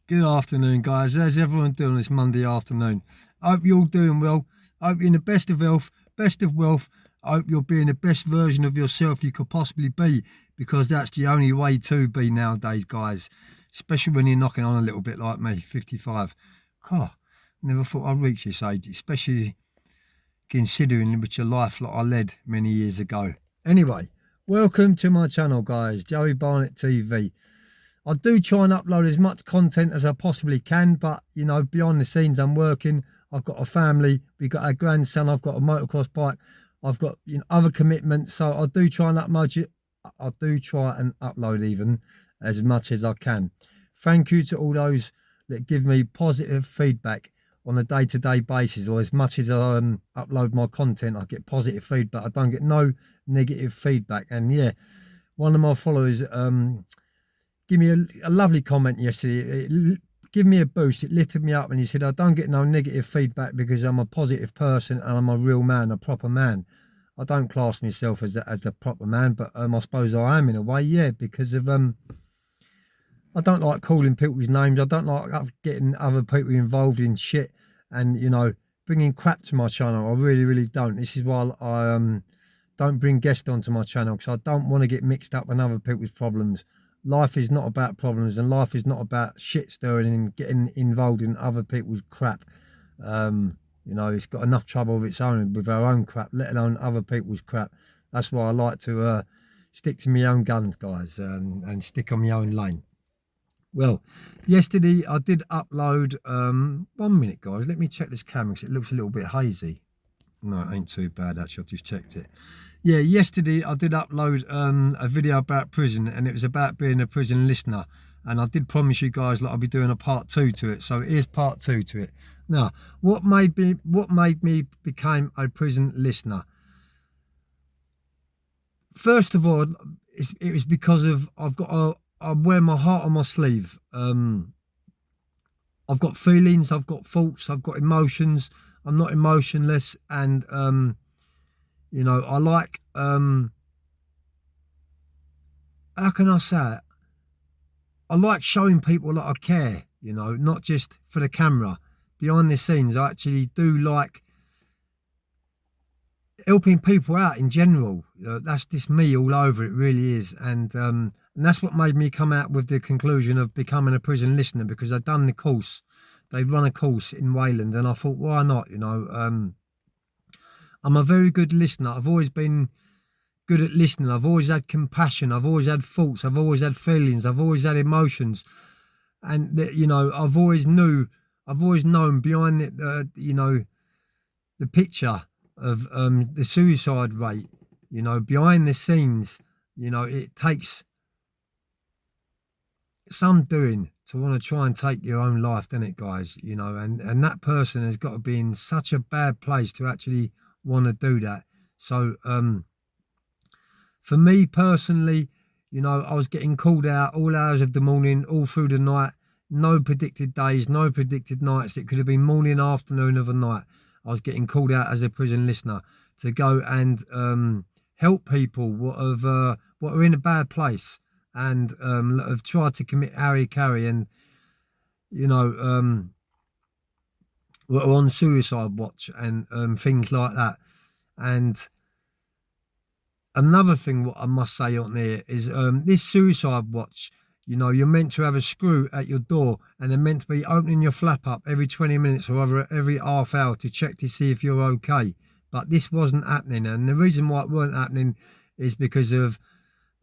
Good afternoon, guys. How's everyone doing this Monday afternoon? I hope you're all doing well. I hope you're in the best of health, best of wealth. I hope you're being the best version of yourself you could possibly be, because that's the only way to be nowadays, guys. Especially when you're knocking on a little bit like me, 55. God, never thought I'd reach this age, especially considering which a life that I led many years ago. Anyway, welcome to my channel, guys. Joey Barnett TV. I do try and upload as much content as I possibly can, but you know, behind the scenes, I'm working. I've got a family. We've got a grandson. I've got a motocross bike. I've got other commitments. So I do try and upload it. I do try and upload even as much as I can. Thank you to all those that give me positive feedback on a day-to-day basis, or as much as I upload my content, I get positive feedback. I don't get no negative feedback. And yeah, one of my followers give me a lovely comment yesterday. It gave me a boost. It lifted me up, and he said, I don't get no negative feedback because I'm a positive person and I'm a real man, a proper man. I don't class myself as a proper man, but I suppose I am in a way, yeah, because of I don't like calling people's names. I don't like getting other people involved in shit and, bringing crap to my channel. I really, really don't. This is why I don't bring guests onto my channel, because I don't want to get mixed up in other people's problems. Life is not about problems, and life is not about shit stirring and getting involved in other people's crap. It's got enough trouble of its own with our own crap, let alone other people's crap. That's why I like to stick to my own guns, guys, and stick on my own lane. Well, yesterday I did upload, 1 minute, guys. Let me check this camera because it looks a little bit hazy. No, it ain't too bad, actually. I just checked it. Yeah, yesterday I did upload a video about prison, and it was about being a prison listener. And I did promise you guys that I'll be doing a part 2 to it. So here's part 2 to it. Now, what made me become a prison listener? First of all, it was because of I wear my heart on my sleeve. I've got feelings, I've got thoughts, I've got emotions. I'm not emotionless, and I like how can I say it? I like showing people that I care, not just for the camera. Behind the scenes, I actually do like helping people out in general. That's just me all over. It really is, and that's what made me come out with the conclusion of becoming a prison listener, because I'd done the course. They run a course in Wayland, and I thought, why not? I'm a very good listener. I've always been good at listening. I've always had compassion. I've always had thoughts. I've always had feelings. I've always had emotions, and I've always known behind it, the picture of the suicide rate. Behind the scenes, it takes some doing to want to try and take your own life, doesn't it, guys? And that person has got to be in such a bad place to actually want to do that. So for me personally, I was getting called out all hours of the morning, all through the night. No predicted days, no predicted nights. It could have been morning, afternoon, of a night. I was getting called out as a prison listener to go and help people what are in a bad place, and have tried to commit harry-carry, and were on suicide watch, and things like that. And another thing what I must say on there is this suicide watch, you're meant to have a screw at your door, and they're meant to be opening your flap up every 20 minutes or every half hour to check to see if you're okay. But this wasn't happening, and the reason why it weren't happening is because of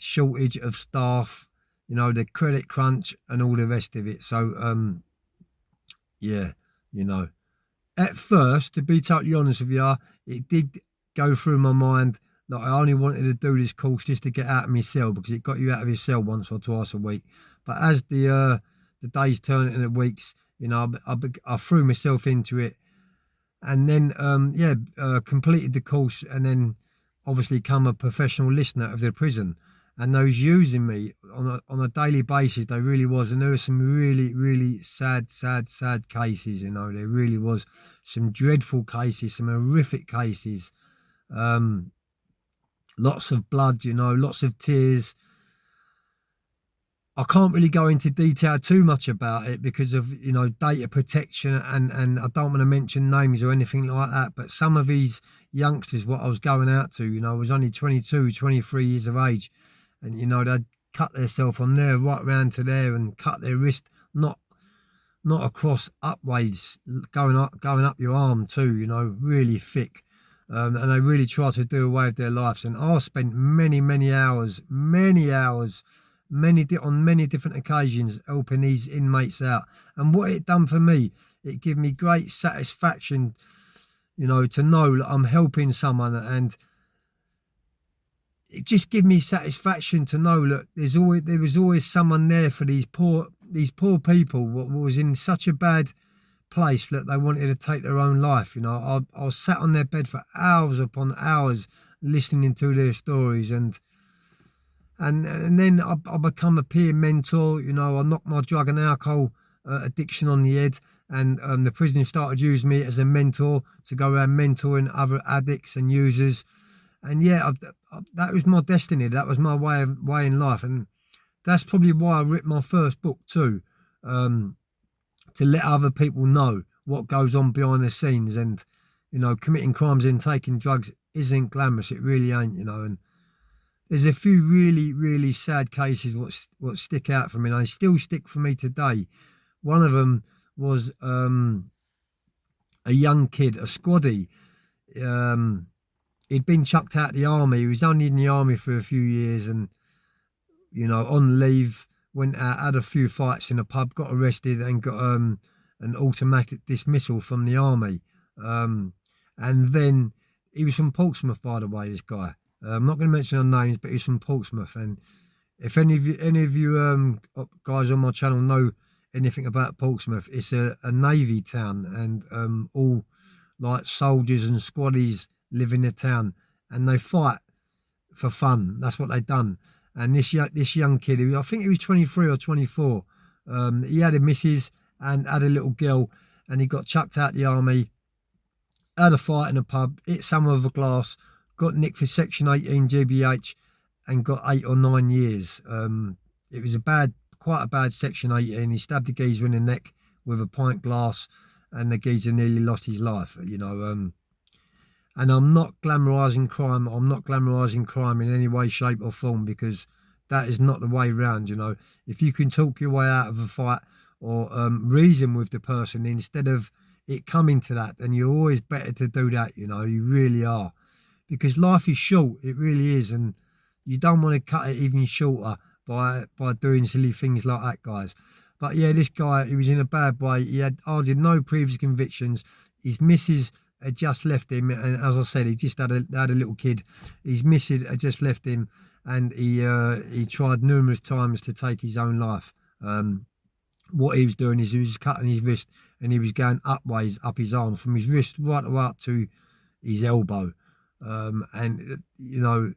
shortage of staff, the credit crunch and all the rest of it. So yeah, at first, to be totally honest with you, it did go through my mind that I only wanted to do this course just to get out of my cell, because it got you out of your cell once or twice a week. But as the days turned into weeks, I threw myself into it, and then completed the course, and then obviously become a professional listener of the prison. And they was using me on a daily basis. They really was. And there were some really, really sad cases. There really was some dreadful cases, some horrific cases. Lots of blood, lots of tears. I can't really go into detail too much about it because of, you know, data protection, and I don't want to mention names or anything like that. But some of these youngsters, what I was going out to, you know, was only 22, 23 years of age, and you know they'd cut themselves from there right round to there and cut their wrist, not across, upways, going up your arm too, you know, really thick. And they really try to do away with their lives. And I spent many hours, on many different occasions helping these inmates out. And what it done for me, it gave me great satisfaction, you know, to know that I'm helping someone, and it just gave me satisfaction to know that there was always someone there for these poor people what was in such a bad place that they wanted to take their own life. You know, I was sat on their bed for hours upon hours listening to their stories, and then I become a peer mentor. You know, I knocked my drug and alcohol addiction on the head, and the prison started using me as a mentor to go around mentoring other addicts and users. And yeah, that was my destiny. That was my way in life, and that's probably why I wrote my first book too, to let other people know what goes on behind the scenes. And you know, committing crimes and taking drugs isn't glamorous. It really ain't. You know, and there's a few really sad cases what stick out for me, and they still stick for me today. One of them was a young kid, a squaddy. He'd been chucked out of the army. He was only in the army for a few years, and you know, on leave, went out, had a few fights in a pub, got arrested, and got an automatic dismissal from the army. And then he was from Portsmouth, by the way. This guy. I'm not going to mention our names, but he's from Portsmouth. And if any of you guys on my channel know anything about Portsmouth, it's a navy town, and all like soldiers and squaddies live in the town, and they fight for fun. That's what they done. And this young kid, I think he was 23 or 24, he had a missus and had a little girl, and he got chucked out the army, had a fight in a pub, hit someone with a glass, got nicked for Section 18 GBH, and got 8 or 9 years. It was quite a bad Section 18. He stabbed the geezer in the neck with a pint glass, and the geezer nearly lost his life. You know, and I'm not glamorising crime. I'm not glamorising crime in any way, shape or form, because that is not the way round. You know, if you can talk your way out of a fight, or reason with the person instead of it coming to that, then you're always better to do that. You know, you really are, because life is short. It really is, and you don't want to cut it even shorter by doing silly things like that, guys. But yeah, this guy, he was in a bad way. He had hardly no previous convictions. His missus had just left him, and as I said, he just had a little kid. His missus had just left him, and he tried numerous times to take his own life. What he was doing is he was cutting his wrist, and he was going upways up his arm from his wrist right the way up to his elbow. And you know,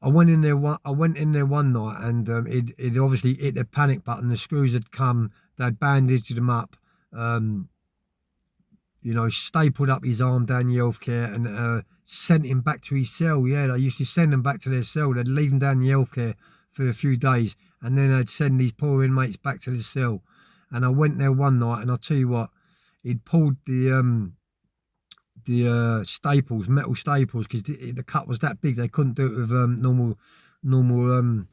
I went in there one night, and it obviously hit the panic button. The screws had come. They'd bandaged him up. You know, stapled up his arm down the healthcare, and sent him back to his cell. Yeah, they used to send them back to their cell. They'd leave him down the healthcare for a few days, and then they'd send these poor inmates back to the cell. And I went there one night, and I'll tell you what, he'd pulled the staples, metal staples, because the cut was that big. They couldn't do it with normal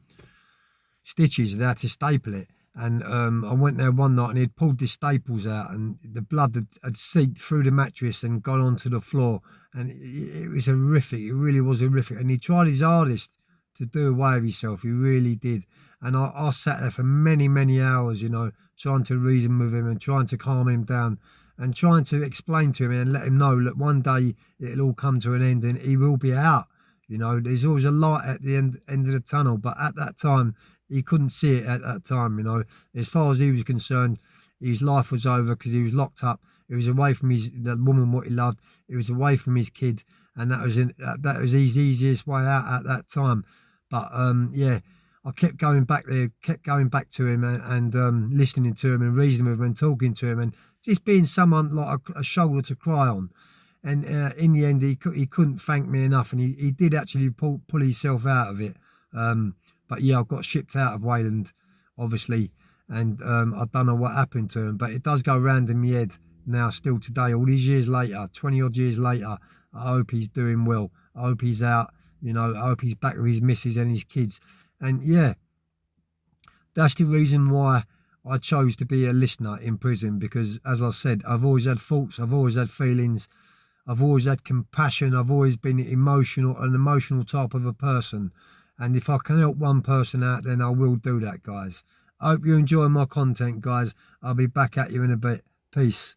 stitches. They had to staple it. And I went there one night, and he'd pulled the staples out, and the blood had seeped through the mattress and gone onto the floor. And it was horrific. It really was horrific. And he tried his hardest to do away with himself. He really did. And I sat there for many hours, you know, trying to reason with him and trying to calm him down, and trying to explain to him and let him know that one day it'll all come to an end and he will be out. You know, there's always a light at the end of the tunnel, but at that time, he couldn't see it at that time. You know, as far as he was concerned, his life was over because he was locked up. He was away from the woman what he loved. He was away from his kid, and that was his easiest way out at that time. But yeah, I kept going back there, kept going back to him, and listening to him and reasoning with him and talking to him, and just being someone like a shoulder to cry on. And in the end, he couldn't thank me enough, and he did actually pull himself out of it. But yeah, I've got shipped out of Wayland, obviously, and I don't know what happened to him, but it does go round in my head now, still today, all these years later, 20 odd years later. I hope he's doing well. I hope he's out, you know, I hope he's back with his missus and his kids. And yeah, that's the reason why I chose to be a listener in prison, because as I said, I've always had thoughts, I've always had feelings, I've always had compassion, I've always been an emotional type of a person. And if I can help one person out, then I will do that, guys. I hope you enjoy my content, guys. I'll be back at you in a bit. Peace.